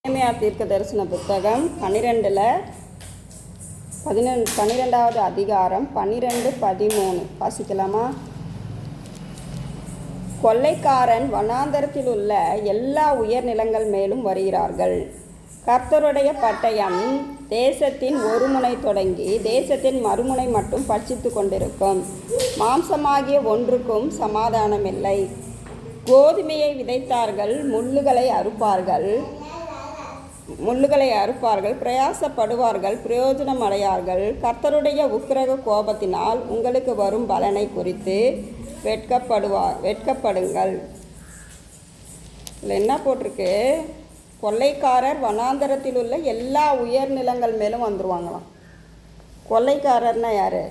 நேமியா தீர்க்க தரிசன புத்தகம் 12வது அதிகாரம் 12-13 வாசிக்கலாமா? கொள்ளைக்காரன் வனாந்தரத்தில் உள்ள எல்லா உயர்நிலங்கள் மேலும் வருகிறார்கள். கர்த்தருடைய பட்டயம் தேசத்தின் ஒரு முனை தொடங்கி தேசத்தின் மறுமுனை மட்டும் பட்சித்து கொண்டிருக்கும். மாம்சமாகிய ஒன்றுக்கும் சமாதானமில்லை. கோதுமையை விதைத்தார்கள், முள்ளுகளை அறுப்பார்கள், பிரயாசப்படுவார்கள், பிரயோஜனம் அடையார்கள். கர்த்தருடைய உக்கிரக கோபத்தினால் உங்களுக்கு வரும் பலனை குறித்து வெட்கப்படுங்கள். இதில் என்ன போட்டிருக்கு? கொள்ளைக்காரர் வனாந்தரத்தில் உள்ள எல்லா உயர்நிலங்கள் மேலும் வந்துடுவாங்களாம். கொள்ளைக்காரர்னா யார்?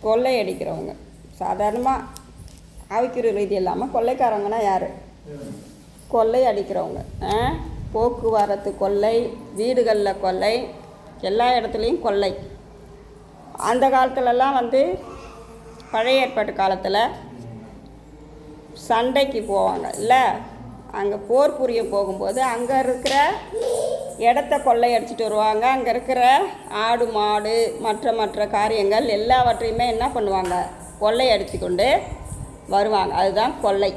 கொள்ளை அடிக்கிறவங்க. சாதாரணமாக ஆவிக்குரிய ரீதி இல்லாமல் கொள்ளைக்காரங்கன்னா யார்? கொள்ளை அடிக்கிறவங்க. போக்குவரத்து கொள்ளை, வீடுகளில் கொள்ளை, எல்லா இடத்துலையும் கொள்ளை. அந்த காலத்துலலாம் பழைய ஏற்பாட்டு காலத்தில் சண்டைக்கு போவாங்க இல்லை, அங்கே போர் புரிய போகும்போது அங்கே இருக்கிற இடத்த கொள்ளை அடிச்சுட்டு வருவாங்க. அங்கே இருக்கிற ஆடு மாடு மற்ற காரியங்கள் எல்லாவற்றையுமே என்ன பண்ணுவாங்க? கொள்ளை அடித்து கொண்டு வருவாங்க. அதுதான் கொள்ளை.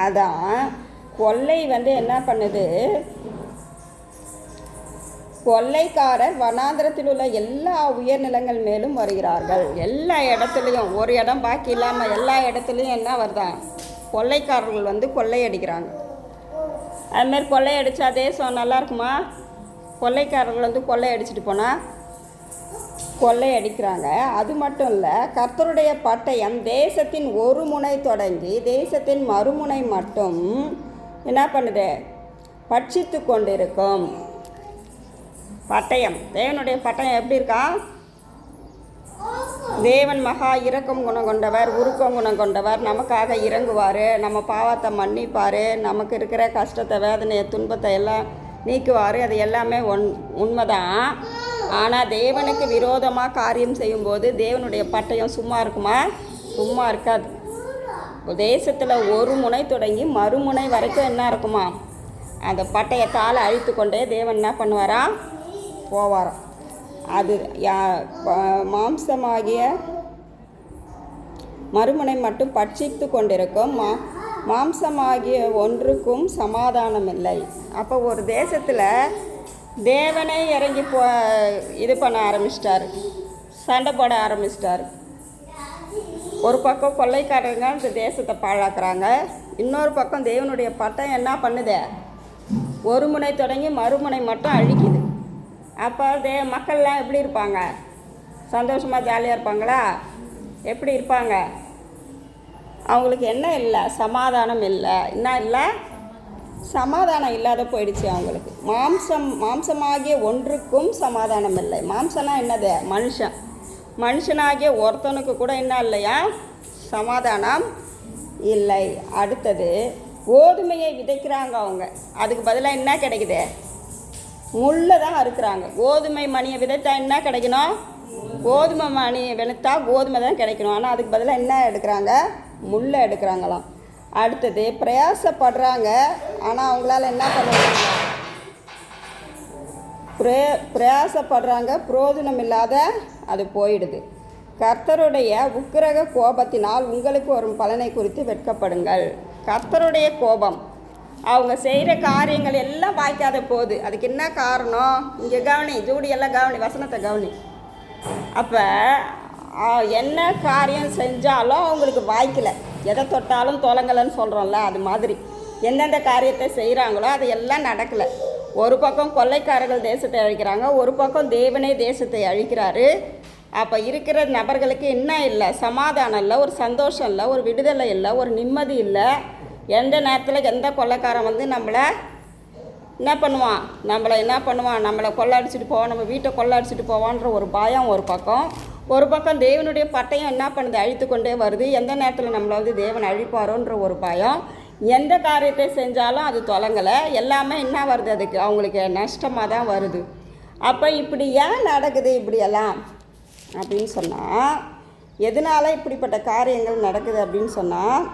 அதான் கொள்ளை என்ன பண்ணுது? கொள்ளைக்காரர் வனாந்தரத்தில் உள்ள எல்லா உயர்நிலங்கள் மேலும் வருகிறார்கள். எல்லா இடத்துலையும், ஒரு இடம் பாக்கி இல்லாமல் எல்லா இடத்துலையும் என்ன வருதான்? கொள்ளைக்காரர்கள் கொள்ளையடிக்கிறாங்க. அதுமாரி கொள்ளையடித்தா தேசம் நல்லா இருக்குமா? கொள்ளைக்காரர்கள் கொள்ளையடிச்சிட்டு போனால் கொள்ளையடிக்கிறாங்க. அது மட்டும் இல்லை, கர்த்தருடைய பட்டயம் தேசத்தின் ஒரு முனை தொடங்கி தேசத்தின் மறுமுனை மட்டும் என்ன பண்ணுது? பட்சித்து கொண்டிருக்கும். பட்டயம், தேவனுடைய பட்டயம் எப்படி இருக்கா? தேவன் மகா இரக்கம் குணம் கொண்டவர், உருக்கம் குணம் கொண்டவர். நமக்காக இறங்குவார், நம்ம பாவத்தை மன்னிப்பார், நமக்கு இருக்கிற கஷ்டத்தை வேதனையை துன்பத்தை எல்லாம் நீக்குவார். அது எல்லாமே உண்மைதான். ஆனால் தேவனுக்கு விரோதமாக காரியம் செய்யும்போது தேவனுடைய பட்டயம் சும்மா இருக்குமா? சும்மா இருக்காது. தேசத்தில் ஒரு முனை தொடங்கி மறுமுனை வரைக்கும் என்ன இருக்குமா? அந்த பட்டயத்தால் அழித்து கொண்டே தேவன் என்ன பண்ணுவாராம்? போவாராம். அது மாம்சமாகிய மறுமுனை மட்டும் பட்சித்து கொண்டிருக்கும். மாம்சமாகிய ஒன்றுக்கும் சமாதானம் இல்லை. அப்போ ஒரு தேசத்தில் தேவனே இறங்கி இது பண்ண ஆரம்பிச்சிட்டாரு, சண்டை போட ஆரம்பிச்சிட்டாரு. ஒரு பக்கம் கொள்ளைக்காரங்க இந்த தேசத்தை பாழாக்குறாங்க, இன்னொரு பக்கம் தேவனுடைய பட்டம் என்ன பண்ணுது? ஒரு முனை தொடங்கி மறுமுனை மட்டும் அழிக்குது. அப்போ மக்கள்லாம் எப்படி இருப்பாங்க? சந்தோஷமாக ஜாலியாக இருப்பாங்களா? எப்படி இருப்பாங்க? அவங்களுக்கு என்ன இல்லை? சமாதானம் இல்லை. என்ன இல்லை? சமாதானம் இல்லாத போயிடுச்சு அவங்களுக்கு. மாம்சமாகிய ஒன்றுக்கும் சமாதானம் இல்லை. மாம்சம்னா என்னது? மனுஷனாகிய ஒருத்தனுக்கு கூட என்ன இல்லையா? சமாதானம் இல்லை. அடுத்தது, கோதுமையை விதைக்கிறாங்க அவங்க, அதுக்கு பதிலாக என்ன கிடைக்குது? முள்ளை தான் அறுக்கிறாங்க. கோதுமை மணியை விதைத்தா என்ன கிடைக்கணும்? கோதுமை மணியை விதைத்தா கோதுமை தான் கிடைக்கணும். ஆனால் அதுக்கு பதிலாக என்ன எடுக்கிறாங்க? முள்ளை எடுக்கிறாங்களாம். அடுத்தது, பிரயாசப்படுறாங்க, ஆனால் அவங்களால என்ன பண்ணுவாங்க? பிரயாசப்படுறாங்க, பிரயோஜனம் இல்லாத அது போயிடுது. கர்த்தருடைய உக்கிரக கோபத்தினால் உங்களுக்கு வரும் பலனை குறித்து வெட்கப்படுங்கள். கர்த்தருடைய கோபம், அவங்க செய்கிற காரியங்கள் எல்லாம் வாய்க்காத போகுது. அதுக்கு என்ன காரணம்? இங்கே கவனி, ஜூடியெல்லாம் கவனி, வசனத்தை கவனி. அப்போ என்ன காரியம் செஞ்சாலும் அவங்களுக்கு வாய்க்கலை. எதை தொட்டாலும் தொலங்கலைன்னு சொல்கிறோம்ல, அது மாதிரி எந்தெந்த காரியத்தை செய்கிறாங்களோ அது எல்லாம் நடக்கலை. ஒரு பக்கம் கொள்ளைக்காரர்கள் தேசத்தை அழிக்கிறாங்க, ஒரு பக்கம் தேவனே தேசத்தை அழிக்கிறாரு. அப்போ இருக்கிற நபர்களுக்கு என்ன இல்லை? சமாதானம் இல்லை, ஒரு சந்தோஷம் இல்லை, ஒரு விடுதலை இல்லை, ஒரு நிம்மதி இல்லை. எந்த நேரத்தில் எந்த கொள்ளைக்காரன் நம்மளை என்ன பண்ணுவான்? நம்மளை கொள்ளை அடிச்சுட்டு போவான், நம்ம வீட்டை கொள்ளை அடிச்சுட்டு போவான்ற ஒரு பயம் ஒரு பக்கம். ஒரு பக்கம் தேவனுடைய பட்டயம் என்ன பண்ணுது? அழித்து கொண்டே வருது. எந்த நேரத்தில் நம்மளை தேவன் அழிப்பாரோன்ற ஒரு பயம். எந்த காரியத்தை செஞ்சாலும் அது தொலங்கலை. எல்லாமே என்ன வருது? அதுக்கு அவங்களுக்கு நஷ்டமாக தான் வருது. அப்போ இப்படி ஏன் நடக்குது இப்படியெல்லாம் அப்படின்னு சொன்னால், எதனால் இப்படிப்பட்ட காரியங்கள் நடக்குது அப்படின்னு சொன்னால்,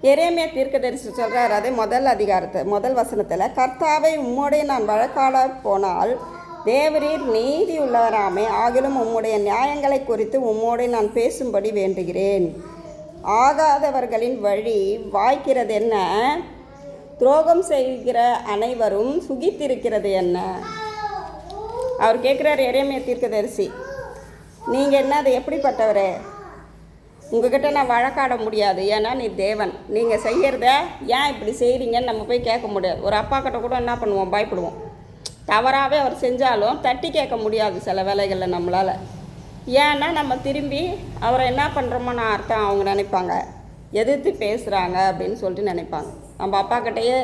எரேமியா தீர்க்கதரிசி சொல்கிறார், அதே முதல் வசனத்தில், கர்த்தாவை உம்மோடைய நான் வழக்காட போனால் தேவரீர் நீதி உள்ளவராமே, ஆகிலும் உம்முடைய நியாயங்களை குறித்து உம்மோடு நான் பேசும்படி வேண்டுகிறேன். ஆகாதவர்களின் வழி வாய்க்கிறது என்ன? துரோகம் செய்கிற அனைவரும் சுகித்திருக்கிறது என்ன? அவர் கேட்குறார் எரேமியா தீர்க்கதரிசி, நீங்கள் என்ன அது எப்படிப்பட்டவர்? உங்ககிட்ட நான் வழக்காட முடியாது, ஏன்னா நீ தேவன். நீங்கள் செய்கிறத ஏன் இப்படி செய்கிறீங்கன்னு நம்ம போய் கேட்க முடியாது. ஒரு அப்பா கிட்ட கூட என்ன பண்ணுவோம், பயப்படுவோம். தவறாகவே அவர் செஞ்சாலும் தட்டி கேட்க முடியாது சில வேலைகளில் நம்மளால். ஏன்னா நம்ம திரும்பி அவரை என்ன பண்ணுறோமோன்னு அர்த்தம் அவங்க நினைப்பாங்க, எதிர்த்து பேசுகிறாங்க அப்படின்னு சொல்லிட்டு நினைப்பாங்க. நம்ம அப்பாக்கிட்டையே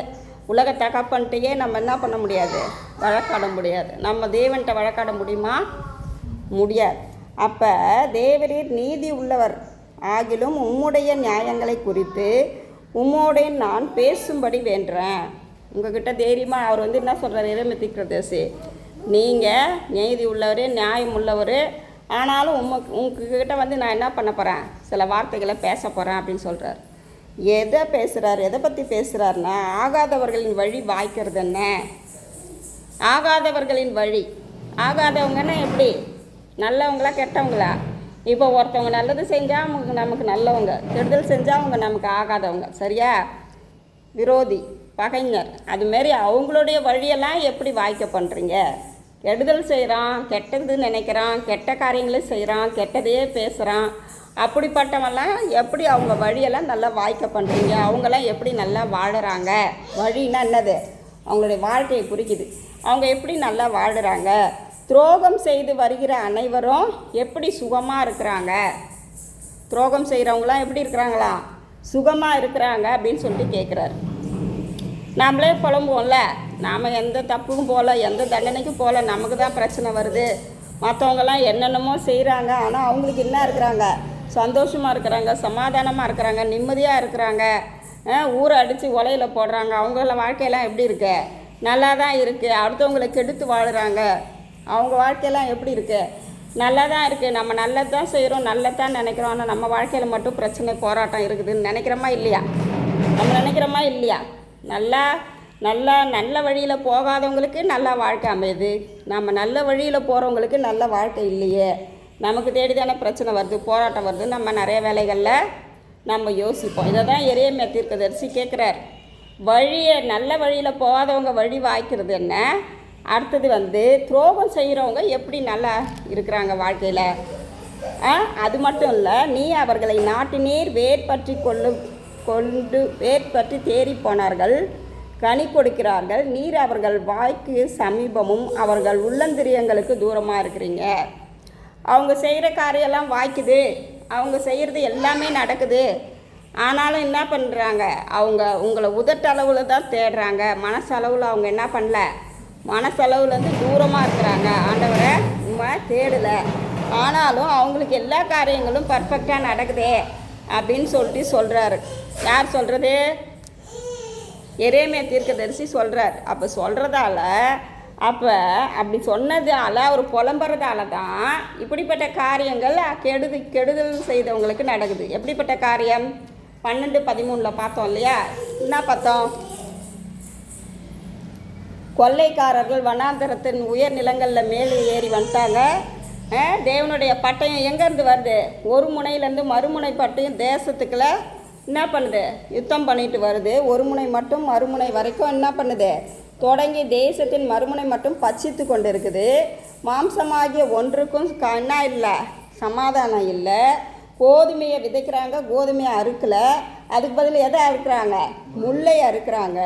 உலக தகப்பன்ட்டையே நம்ம என்ன பண்ண முடியாது, வழக்காட முடியாது. நம்ம தேவன்கிட்ட வழக்காட முடியுமா? முடியாது. அப்போ தேவரீர் நீதி உள்ளவர், ஆகிலும் உம்முடைய நியாயங்களை குறித்து உம்மோடைய நான் பேசும்படி வேண்டுறேன். உங்ககிட்ட தைரியமாக அவர் என்ன சொல்கிறார், எரேமியா தீர்க்கதரிசி, நீங்கள் நீதி உள்ளவர், நியாயம் உள்ளவர், ஆனாலும் உங்ககிட்ட நான் என்ன பண்ண போகிறேன், சில வார்த்தைகளை பேச போகிறேன் அப்படின்னு சொல்கிறார். எதை பேசுகிறார், எதை பற்றி பேசுகிறாருன்னா, ஆகாதவர்களின் வழி வாய்க்கிறது என்ன? ஆகாதவர்களின் வழி, ஆகாதவங்கன்னா எப்படி, நல்லவங்களா கெட்டவங்களா? இப்போ ஒருத்தவங்க நல்லது செஞ்சால் நமக்கு நல்லவங்க, கெடுதல் செஞ்சால் அவங்க நமக்கு ஆகாதவங்க, சரியா? விரோதி, பகைஞர். அதுமாரி அவங்களுடைய வழியெல்லாம் எப்படி வாய்க்க பண்ணுறீங்க? கெடுதல் செய்கிறான், கெட்டது நினைக்கிறான், கெட்ட காரியங்களும் செய்கிறான், கெட்டதையே பேசுகிறான். அப்படிப்பட்டவெல்லாம் எப்படி அவங்க வழியெல்லாம் நல்லா வாய்க்க பண்ணுறீங்க? அவங்களாம் எப்படி நல்லா வாழுறாங்க? வழின்னா என்னது? அவங்களுடைய வாழ்க்கையை குறிக்குது. அவங்க எப்படி நல்லா வாழுறாங்க? துரோகம் செய்து வருகிற அனைவரும் எப்படி சுகமாக இருக்கிறாங்க? துரோகம் செய்கிறவங்களாம் எப்படி இருக்கிறாங்களா? சுகமாக இருக்கிறாங்க அப்படின்னு சொல்லிட்டு கேட்குறாரு. நாமளே புலம்புவோம்ல, நாம் எந்த தப்புக்கும் போகல, எந்த தண்டனைக்கும் போகல, நமக்கு தான் பிரச்சனை வருது. மற்றவங்கெல்லாம் என்னென்னமோ செய்கிறாங்க, ஆனால் அவங்களுக்கு என்ன இருக்கிறாங்க, சந்தோஷமாக இருக்கிறாங்க, சமாதானமாக இருக்கிறாங்க, நிம்மதியாக இருக்கிறாங்க. ஊரை அடித்து உலையில் போடுறாங்க. அவங்கள வாழ்க்கையெல்லாம் எப்படி இருக்கு? நல்லா தான் இருக்குது. அடுத்தவங்களை கெடுத்து வாழுறாங்க. அவங்க வாழ்க்கையெல்லாம் எப்படி இருக்குது? நல்லா தான் இருக்குது. நம்ம நல்லது தான் செய்கிறோம், நல்லதான் நினைக்கிறோம். ஆனால் நம்ம வாழ்க்கையில் மட்டும் பிரச்சனை, போராட்டம் இருக்குதுன்னு நினைக்கிறோமா இல்லையா? நம்ம நினைக்கிறோமா இல்லையா? நல்ல வழியில் போகாதவங்களுக்கு நல்ல வாழ்க்கை அமையுது. நம்ம நல்ல வழியில் போகிறவங்களுக்கு நல்ல வாழ்க்கை இல்லையே. நமக்கு தேடிதானே பிரச்சனை வருது, போராட்டம் வருது. நம்ம நிறைய வேலைகளில் நம்ம யோசிப்போம். இதை தான் எரேமியா தீர்க்கதரிசி கேட்குறார். நல்ல வழியில் போகாதவங்க வழி வாய்க்கிறது என்ன? அடுத்தது துரோகம் செய்கிறவங்க எப்படி நல்லா இருக்கிறாங்க வாழ்க்கையில்? அது மட்டும் இல்லை, நீ அவர்களை நாட்டினீர், வேர்பற்றி தேறி போனார்கள், கனி கொடுக்கிறார்கள். நீர் அவர்கள் வாய்க்கு சமீபமும் அவர்கள் உள்ளந்திரியங்களுக்கு தூரமாக இருக்கிறீங்க. அவங்க செய்கிற காரியெல்லாம் வாய்க்குது, அவங்க செய்கிறது எல்லாமே நடக்குது. ஆனாலும் என்ன பண்ணுறாங்க, அவங்க உங்களை உதட்டளவில் தான் தேடுறாங்க. மனசளவில் அவங்க என்ன பண்ணல, மனசளவுலேருந்து தூரமாக இருக்கிறாங்க. ஆண்டவரை நம்ம தேடலை. ஆனாலும் அவங்களுக்கு எல்லா காரியங்களும் பர்ஃபெக்டாக நடக்குதே அப்படின்னு சொல்லிட்டு சொல்கிறாரு. யார் சொல்கிறது? எரேமியா தீர்க்கதரிசி சொல்கிறார். அப்போ சொல்கிறதால, அப்படி சொன்னதால், அவர் புலம்புறதால தான் இப்படிப்பட்ட காரியங்கள் கெடுதல் செய்தவங்களுக்கு நடக்குது. எப்படிப்பட்ட காரியம்? 12:13 பார்த்தோம் இல்லையா? என்ன பார்த்தோம்? கொள்ளைக்காரர்கள் வனாந்தரத்தின் உயர் நிலங்களில் மேலே ஏறி வந்துட்டாங்க. தேவனுடைய பட்டயம் எங்கேருந்து வருது? ஒரு முனையிலேருந்து மறுமுனை பட்டயம் தேசத்துக்குள்ள என்ன பண்ணுது? யுத்தம் பண்ணிட்டு வருது. ஒரு முனை மட்டும் மறுமுனை வரைக்கும் என்ன பண்ணுது? தொடங்கி தேசத்தின் மறுமுனை மட்டும் பட்சித்து கொண்டு இருக்குது. மாம்சமாகிய ஒன்றுக்கும் என்ன இல்லை? சமாதானம் இல்லை. கோதுமையை விதைக்கிறாங்க, கோதுமையை அறுக்கலை. அதுக்கு பதில் எதை அறுக்கிறாங்க? முல்லை அறுக்கிறாங்க.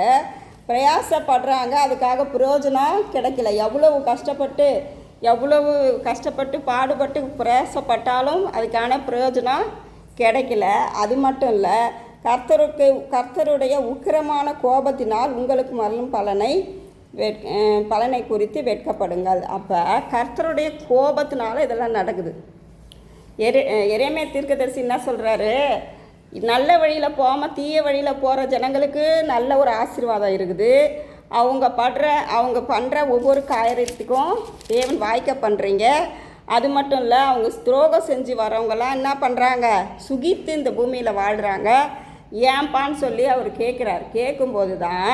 பிரயாசப்படுறாங்க, அதுக்காக பிரயோஜனம் கிடைக்கல. எவ்வளவு கஷ்டப்பட்டு பாடுபட்டு பிரயாசப்பட்டாலும் அதுக்கான பிரயோஜனம் கிடைக்கல. அது மட்டும் இல்லை, கர்த்தருடைய உக்கிரமான கோபத்தினால் உங்களுக்கு வரும் பலனை குறித்து வெட்கப்படுங்கள். அப்போ கர்த்தருடைய கோபத்தினால இதெல்லாம் நடக்குது. எரேமியா தீர்க்கதரிசி என்ன சொல்கிறாரு? நல்ல வழியில் போகாமல் தீய வழியில் போகிற ஜனங்களுக்கு நல்ல ஒரு ஆசீர்வாதம் இருக்குது. அவங்க பண்ணுற ஒவ்வொரு காரியத்துக்கும் தேவன் வாய்க்க பண்ணுறீங்க. அது மட்டும் இல்லை, அவங்க துரோகம் செஞ்சு வரவங்கெல்லாம் என்ன பண்ணுறாங்க? சுகித்து இந்த பூமியில் வாழ்கிறாங்க. ஏன்பான்னு சொல்லி அவர் கேட்குறார். கேட்கும்போது தான்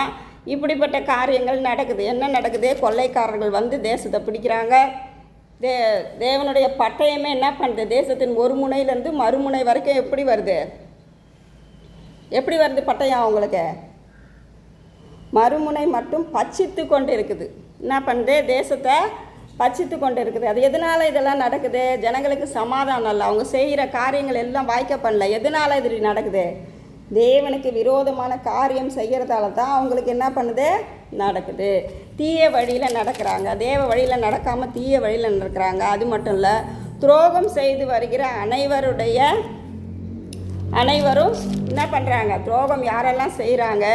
இப்படிப்பட்ட காரியங்கள் நடக்குது. என்ன நடக்குது? கொள்ளைக்காரர்கள் வந்து தேசத்தை பிடிக்கிறாங்க. தேவனுடைய பட்டயமே என்ன பண்ணுது? தேசத்தின் ஒரு முனையிலேருந்து மறுமுனை வரைக்கும் எப்படி வருது? எப்படி வருது பட்டயம்? அவங்களுக்கு மறுமுனை மட்டும் பட்சித்து கொண்டு இருக்குது. என்ன பண்ணுது? தேசத்தை பட்சித்து கொண்டு இருக்குது. அது எதனால் இதெல்லாம் நடக்குது? ஜனங்களுக்கு சமாதானம் இல்லை. அவங்க செய்கிற காரியங்கள் எல்லாம் வாய்க்க பண்ணல. எதனால் இது நடக்குது? தேவனுக்கு விரோதமான காரியம் செய்கிறதால தான் அவங்களுக்கு என்ன பண்ணுது? நடக்குது. தீய வழியில் நடக்கிறாங்க. தேவ வழியில் நடக்காமல் தீய வழியில் நடக்கிறாங்க. அது மட்டும் இல்லை, துரோகம் செய்து வருகிற அனைவரும் என்ன பண்ணுறாங்க? துரோகம் யாரெல்லாம் செய்கிறாங்க,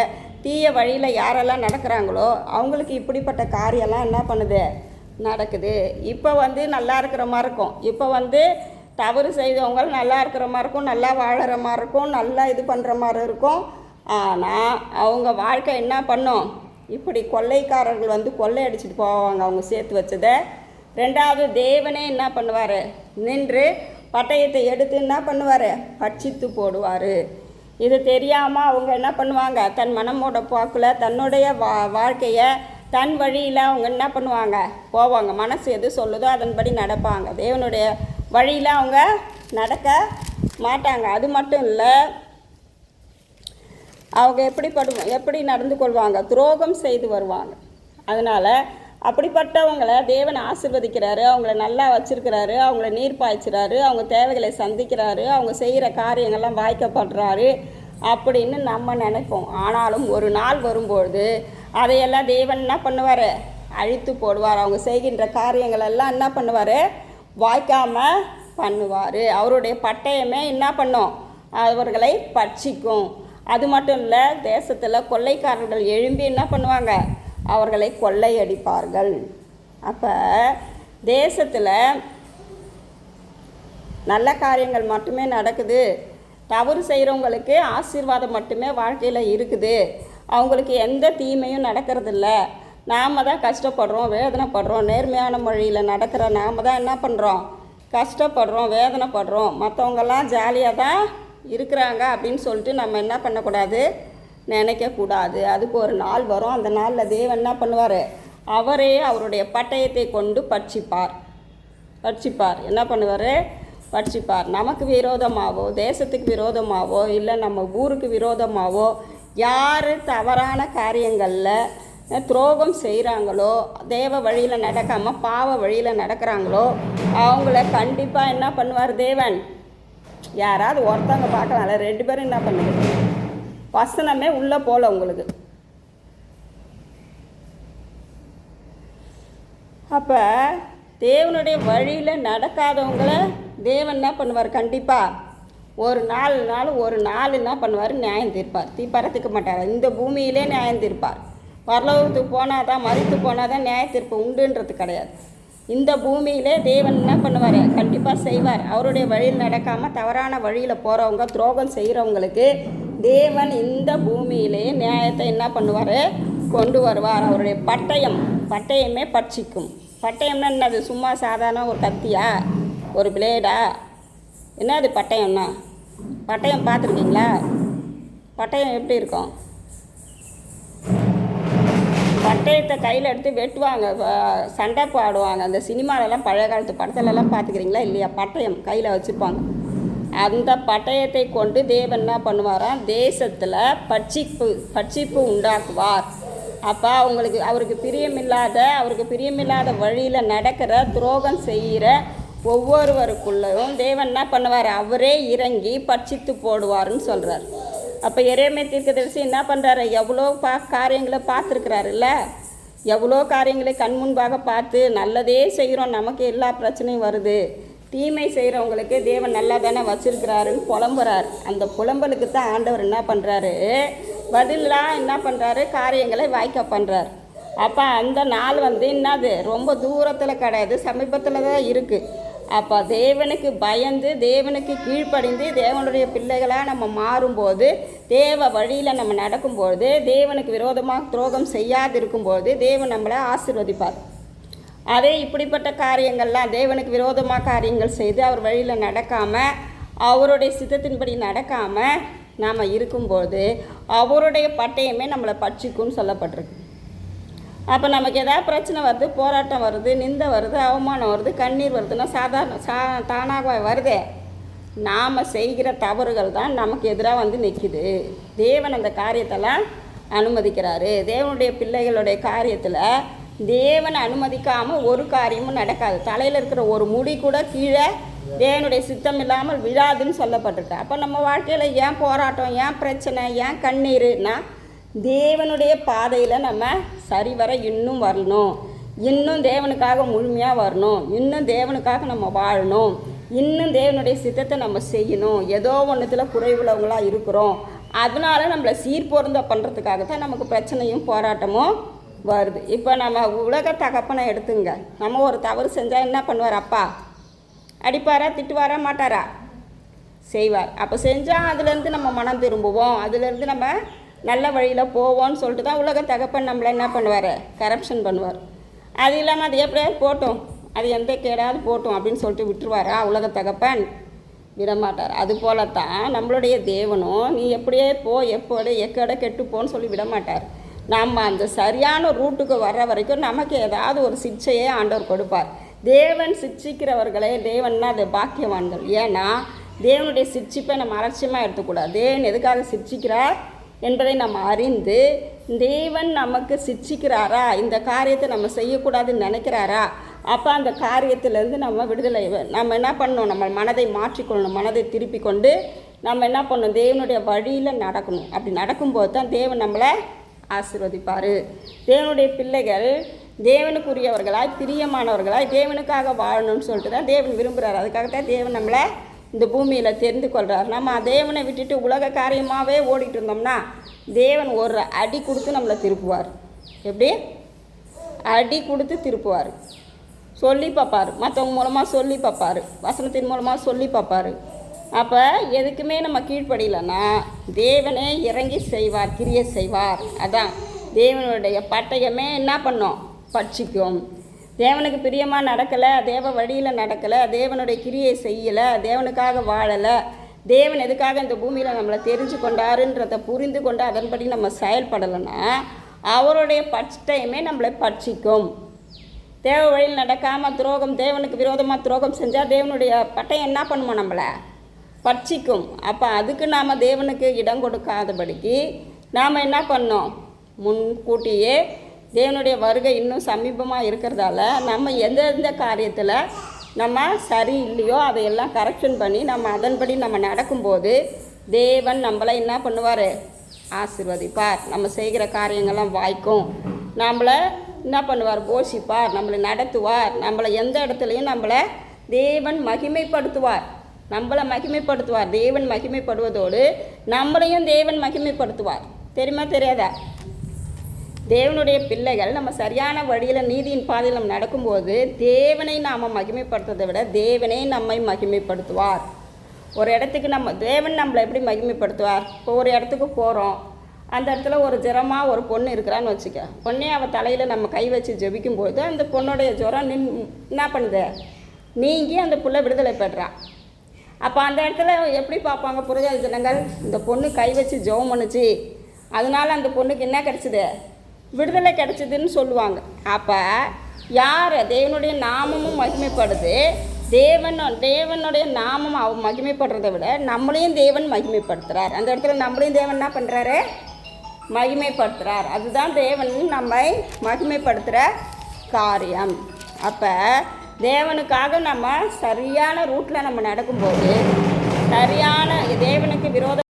தீய வழியில் யாரெல்லாம் நடக்கிறாங்களோ அவங்களுக்கு இப்படிப்பட்ட காரியெல்லாம் என்ன பண்ணுது? நடக்குது. இப்போ வந்து நல்லா இருக்கிற மாதிரி இருக்கும். இப்போ வந்து தவறு செய்தவங்க நல்லா இருக்கிற மாதிரி இருக்கும், நல்லா வாழற மாதிரி இருக்கும், நல்லா இது பண்ணுற மாதிரி இருக்கும். ஆனால் அவங்க வாழ்க்கை என்ன பண்ணும்? இப்படி கொள்ளைக்காரர்கள் வந்து கொள்ளை அடிச்சுட்டு போவாங்க அவங்க சேர்த்து வச்சதை. ரெண்டாவது, தேவனே என்ன பண்ணுவார்? நின்று பட்டயத்தை எடுத்து என்ன பண்ணுவார்? பட்சித்து போடுவார். இது தெரியாமல் அவங்க என்ன பண்ணுவாங்க? தன் மனமோட போக்கில் தன்னுடைய வாழ்க்கையை தன் வழியில் அவங்க என்ன பண்ணுவாங்க? போவாங்க. மனசு எது சொல்லுதோ அதன்படி நடப்பாங்க. தேவனுடைய வழியில் அவங்க நடக்க மாட்டாங்க. அது மட்டும் இல்லை, அவங்க எப்படி நடந்து கொள்வாங்க? துரோகம் செய்து வருவாங்க. அதனால் அப்படிப்பட்டவங்களை தேவன் ஆசீர்வதிக்கிறாரு, அவங்கள நல்லா வச்சுருக்கிறாரு, அவங்கள நீர் பாய்ச்சுறாரு, அவங்க தேவைகளை சந்திக்கிறாரு, அவங்க செய்கிற காரியங்கள்லாம் வாய்க்கப்படுறாரு அப்படின்னு நம்ம நினைப்போம். ஆனாலும் ஒரு நாள் வரும்பொழுது அதையெல்லாம் தேவன் என்ன பண்ணுவார்? அழித்து போடுவார். அவங்க செய்கின்ற காரியங்களெல்லாம் என்ன பண்ணுவார்? வாய்க்காமல் பண்ணுவார். அவருடைய பட்டயமே என்ன பண்ணும்? அவர்களை பட்சிக்கும். அது மட்டும் இல்லை, தேசத்தில் கொள்ளைக்காரர்கள் எழும்பி என்ன பண்ணுவாங்க? அவர்களை கொள்ளையடிப்பார்கள். அப்போ தேசத்தில் நல்ல காரியங்கள் மட்டுமே நடக்குது, தவறு செய்கிறவங்களுக்கு ஆசீர்வாதம் மட்டுமே வாழ்க்கையில் இருக்குது, அவங்களுக்கு எந்த தீமையும் நடக்கிறதில்ல, நாம் தான் கஷ்டப்படுறோம், வேதனைப்படுறோம், நேர்மையான மொழியில் நடக்கிற நாம் தான் என்ன பண்ணுறோம்? கஷ்டப்படுறோம், வேதனைப்படுறோம், மற்றவங்கெல்லாம் ஜாலியாக தான் இருக்கிறாங்க அப்படின்னு சொல்லிட்டு நம்ம என்ன பண்ணக்கூடாது? நினைக்கக்கூடாது. அதுக்கு ஒரு நாள் வரும். அந்த நாளில் தேவன் என்ன பண்ணுவார்? அவரே அவருடைய பட்டயத்தை கொண்டு பட்சிப்பார். என்ன பண்ணுவார்? பட்சிப்பார். நமக்கு விரோதமாகவோ, தேசத்துக்கு விரோதமாகவோ, இல்லை நம்ம ஊருக்கு விரோதமாகவோ யார் தவறான காரியங்களில் துரோகம் செய்கிறாங்களோ, தேவ வழியில் நடக்காமல் பாவ வழியில் நடக்கிறாங்களோ அவங்கள கண்டிப்பாக என்ன பண்ணுவார் தேவன்? யாராவது ஒருத்தவங்க பார்க்கலாம்ல, 2 பேரும் என்ன பண்ணுது? வசனமே உள்ளே போல உங்களுக்கு. அப்போ தேவனுடைய வழியில் நடக்காதவங்கள தேவன் என்ன பண்ணுவார்? கண்டிப்பாக ஒரு நாள் என்ன பண்ணுவார்? நியாயம் தீர்ப்பார். தீர்ப்பாரத்துக்க மாட்டார். இந்த பூமியிலே நியாயம் தீர்ப்பார். பரலோகத்துக்கு போனால் தான், மரித்து போனால் தான் நியாய தீர்ப்பு உண்டுன்றது கிடையாது. இந்த பூமியிலே தேவன் என்ன பண்ணுவார்? கண்டிப்பாக செய்வார். அவருடைய வழியில் நடக்காமல் தவறான வழியில் போகிறவங்க, துரோகம் செய்கிறவங்களுக்கு தேவன் இந்த பூமியிலே நியாயத்தை என்ன பண்ணுவார்? கொண்டு வருவார். அவருடைய பட்டயமே பட்சிக்கும். பட்டயம்னா என்னது? சும்மா சாதாரண ஒரு கத்தியா, ஒரு பிளேடா? என்னது பட்டயம்னா? பட்டயம் பார்த்துருக்கீங்களா? பட்டயம் எப்படி இருக்கும்? பட்டயத்தை கையில் எடுத்து வெட்டுவாங்க, சண்டை பாடுவாங்க. அந்த சினிமாலெல்லாம் பழைய காலத்து படத்துலலாம் பார்த்துக்கிறீங்களா இல்லையா? பட்டயம் கையில் வச்சுருப்பாங்க. அந்த பட்டயத்தை கொண்டு தேவன் என்ன பண்ணுவாராம்? தேசத்தில் பட்சிப்பு உண்டாக்குவார். அப்போ அவருக்கு பிரியமில்லாத வழியில் நடக்கிற, துரோகம் செய்கிற ஒவ்வொருவருக்குள்ளும் தேவன் என்ன பண்ணுவார்? அவரே இறங்கி பட்சித்து போடுவார்னு சொல்கிறார். அப்போ எரேமியா தீர்க்கதரிசி என்ன பண்ணுறாரு? எவ்வளோ காரியங்களை பார்த்துருக்குறாருல்ல, எவ்வளோ காரியங்களை கண் முன்பாக பார்த்து நல்லதே செய்கிறோம், நமக்கு எல்லா பிரச்சனையும் வருது, தீமை செய்கிறவங்களுக்கு தேவன் நல்லா தானே வச்சுருக்கிறாருன்னு புலம்புறார். அந்த புலம்பலுக்கு தான் ஆண்டவர் என்ன பண்ணுறாரு? பதிலாக என்ன பண்ணுறாரு? காரியங்களை வாய்க்க பண்ணுறார். அப்போ அந்த நாள் என்னது? ரொம்ப தூரத்தில் கிடையாது, சமீபத்தில் தான் இருக்குது. அப்போ தேவனுக்கு பயந்து, தேவனுக்கு கீழ்ப்படிந்து, தேவனுடைய பிள்ளைகளாக நம்ம மாறும்போது, தேவ வழியில் நம்ம நடக்கும்போது, தேவனுக்கு விரோதமாக துரோகம் செய்யாதிருக்கும்போது தேவன் நம்மளை ஆசீர்வதிப்பார். அதே இப்படிப்பட்ட காரியங்கள்லாம் தேவனுக்கு விரோதமாக காரியங்கள் செய்து அவர் வழியில் நடக்காமல், அவருடைய சித்தத்தின்படி நடக்காமல், நாம் இருக்கும்போது அவருடைய பட்டயமே நம்மளை பட்சிக்கும்னு சொல்லப்பட்டிருக்கு. அப்போ நமக்கு எதாவது பிரச்சனை வருது, போராட்டம் வருது, நிந்தை வருது, அவமானம் வருது, கண்ணீர் வருதுன்னா தானாக வருதே. நாம் செய்கிற தவறுகள் தான் நமக்கு எதிராக வந்து நிற்கிது. தேவன் அந்த காரியத்தெல்லாம் அனுமதிக்கிறாரு. தேவனுடைய பிள்ளைகளுடைய காரியத்தில் தேவனை அனுமதிக்காமல் ஒரு காரியமும் நடக்காது. தலையில் இருக்கிற ஒரு முடி கூட கீழே தேவனுடைய சித்தம் இல்லாமல் விழாதுன்னு சொல்லப்பட்டிருக்கு. அப்போ நம்ம வாழ்க்கையில் ஏன் போராட்டம், ஏன் பிரச்சனை, ஏன் கண்ணீர்னா தேவனுடைய பாதையில் நம்ம சரிவர இன்னும் வரணும், இன்னும் தேவனுக்காக முழுமையாக வரணும், இன்னும் தேவனுக்காக நம்ம வாழணும், இன்னும் தேவனுடைய சித்தத்தை நம்ம செய்யணும். ஏதோ ஒன்றுத்தில் குறைவுள்ளவங்களாக இருக்கிறோம். அதனால நம்மளை சீர்பொருந்த பண்ணுறதுக்காக தான் நமக்கு பிரச்சனையும் போராட்டமும் வருது. இப்போ நம்ம உலக தகப்பனை எடுத்துங்க. நம்ம ஒரு தவறு செஞ்சால் என்ன பண்ணுவார்? அப்பா அடிப்பாரா, திட்டுவாரா, மாட்டாரா? செய்வார். அப்போ செஞ்சால் அதுலேருந்து நம்ம மனம் திரும்புவோம், அதுலேருந்து நம்ம நல்ல வழியில் போவோம்னு சொல்லிட்டு தான் உலக தகப்பன் நம்மளை என்ன பண்ணுவார்? கரப்ஷன் பண்ணுவார். அது இல்லாமல் அது எப்படியாவது போட்டோம், அது எந்த கேடாவது போட்டோம் அப்படின்னு சொல்லிட்டு விட்டுருவாரா உலக தகப்பன்? விடமாட்டார். அது போல தான் நம்மளுடைய தேவனும் நீ எப்படியே போ, எப்போடு எக்கடை கெட்டுப்போன்னு சொல்லி விடமாட்டார். நம்ம அந்த சரியான ரூட்டுக்கு வர்ற வரைக்கும் நமக்கு ஏதாவது ஒரு சிக்ஷையே ஆண்டவர் கொடுப்பார். தேவன் சிக்ஷிக்கிறவர்களே தேவன்னா அது பாக்கியவான்கள். ஏன்னா தேவனுடைய சிக்ஷிப்பை நம்ம அலட்சியமாக எடுத்துக்கூடாது. தேவன் எதுக்காக சிக்ஷிக்கிறார் என்பதை நம்ம அறிந்து, தேவன் நமக்கு சிக்ஷிக்கிறாரா, இந்த காரியத்தை நம்ம செய்யக்கூடாதுன்னு நினைக்கிறாரா, அப்போ அந்த காரியத்திலேருந்து நம்ம விடுதலை நம்ம என்ன பண்ணணும்? நம்ம மனதை மாற்றிக்கொள்ளணும், மனதை திருப்பி கொண்டு நம்ம என்ன பண்ணணும்? தேவனுடைய வழியில் நடக்கணும். அப்படி நடக்கும்போது தான் தேவன் நம்மளை ஆசீர்வதிப்பார். தேவனுடைய பிள்ளைகள் தேவனுக்குரியவர்களாய் பிரியமானவர்களாய் தேவனுக்காக வாழணும்னு சொல்லிட்டு தான் தேவன் விரும்புகிறார். அதுக்காகத்தான் தேவன் நம்மளை இந்த பூமியில் தெரிந்து கொள்கிறார். நம்ம தேவனை விட்டுட்டு உலக காரியமாகவே ஓடிட்டு இருந்தோம்னா தேவன் ஒரு அடி கொடுத்து நம்மளை திருப்புவார். எப்படி? அடி கொடுத்து திருப்புவார். சொல்லி பார்ப்பார், மற்றவங்க மூலமாக சொல்லி பார்ப்பார், வசனத்தின் மூலமாக சொல்லி பார்ப்பார். அப்போ எதுக்குமே நம்ம கீழ்ப்படியலைன்னா தேவனே இறங்கி செய்வார், கிரியை செய்வார். அதான் தேவனுடைய பட்டயமே என்ன பண்ணோம்? பட்சிக்கும். தேவனுக்கு பிரியமாக நடக்கலை, தேவ வழியில் நடக்கலை, தேவனுடைய கிரியை செய்யலை, தேவனுக்காக வாழலை, தேவன் எதுக்காக இந்த பூமியில் நம்மளை தெரிஞ்சு கொண்டாருன்றதை புரிந்து கொண்டு அதன்படி நம்ம செயல்படலைன்னா அவருடைய பட்டயமே நம்மளை பட்சிக்கும். தேவ வழியில் நடக்காமல் துரோகம், தேவனுக்கு விரோதமாக துரோகம் செஞ்சால் தேவனுடைய பட்டயம் என்ன பண்ணுமோ? நம்மளை பட்சிக்கும். அப்போ அதுக்கு நாம் தேவனுக்கு இடம் கொடுக்காதபடிக்கு நாம் என்ன பண்ணோம்? முன்கூட்டியே தேவனுடைய வருகை இன்னும் சமீபமாக இருக்கிறதால நம்ம எந்தெந்த காரியத்தில் நம்ம சரி இல்லையோ அதையெல்லாம் கரெக்ஷன் பண்ணி நம்ம அதன்படி நம்ம நடக்கும்போது தேவன் நம்மளை என்ன பண்ணுவார்? ஆசீர்வதிப்பார். நம்ம செய்கிற காரியங்கள்லாம் வாய்க்கும். நம்மளை என்ன பண்ணுவார்? போஷிப்பார், நம்மளை நடத்துவார். நம்மளை எந்த இடத்துலையும் நம்மளை தேவன் மகிமைப்படுத்துவார். நம்மளை மகிமைப்படுத்துவார். தேவன் மகிமைப்படுவதோடு நம்மளையும் தேவன் மகிமைப்படுத்துவார். தெரியுமா தெரியாதா? தேவனுடைய பிள்ளைகள் நம்ம சரியான வழியில் நீதியின் பாதையில் நம்ம நடக்கும்போது தேவனை நாம் மகிமைப்படுத்துவதை விட தேவனே நம்மை மகிமைப்படுத்துவார். ஒரு இடத்துக்கு தேவன் நம்மளை எப்படி மகிமைப்படுத்துவார்? இப்போ ஒரு இடத்துக்கு போகிறோம், அந்த இடத்துல ஒரு ஜுரமாக ஒரு பொண்ணு இருக்கிறான்னு வச்சுக்க. பொண்ணே அவள் தலையில் நம்ம கை வச்சு ஜெபிக்கும்போது அந்த பொண்ணுடைய ஜுரம் என்ன பண்ணுது? நீங்கி அந்த புள்ள விடுதலை பெறா. அப்போ அந்த இடத்துல எப்படி பார்ப்பாங்க புரியாத ஜனங்கள்? இந்த பொண்ணு கை வச்சு ஜெபம் பண்ணுச்சு, அதனால அந்த பொண்ணுக்கு என்ன கிடச்சிது? விடுதலை கிடச்சிதுன்னு சொல்லுவாங்க. அப்போ யார்? தேவனுடைய நாமமும் மகிமைப்படுது. தேவனுடைய நாமம் மகிமைப்படுறதை விட நம்மளையும் தேவன் மகிமைப்படுத்துகிறார். அந்த இடத்துல நம்மளையும் தேவன் என்ன பண்ணுறாரு? மகிமைப்படுத்துகிறார். அதுதான் தேவன் நம்மை மகிமைப்படுத்துகிற காரியம். அப்போ தேவனுக்காக நம்ம சரியான ரூட்டில் நம்ம நடக்கும்போது, சரியான தேவனுக்கு விரோத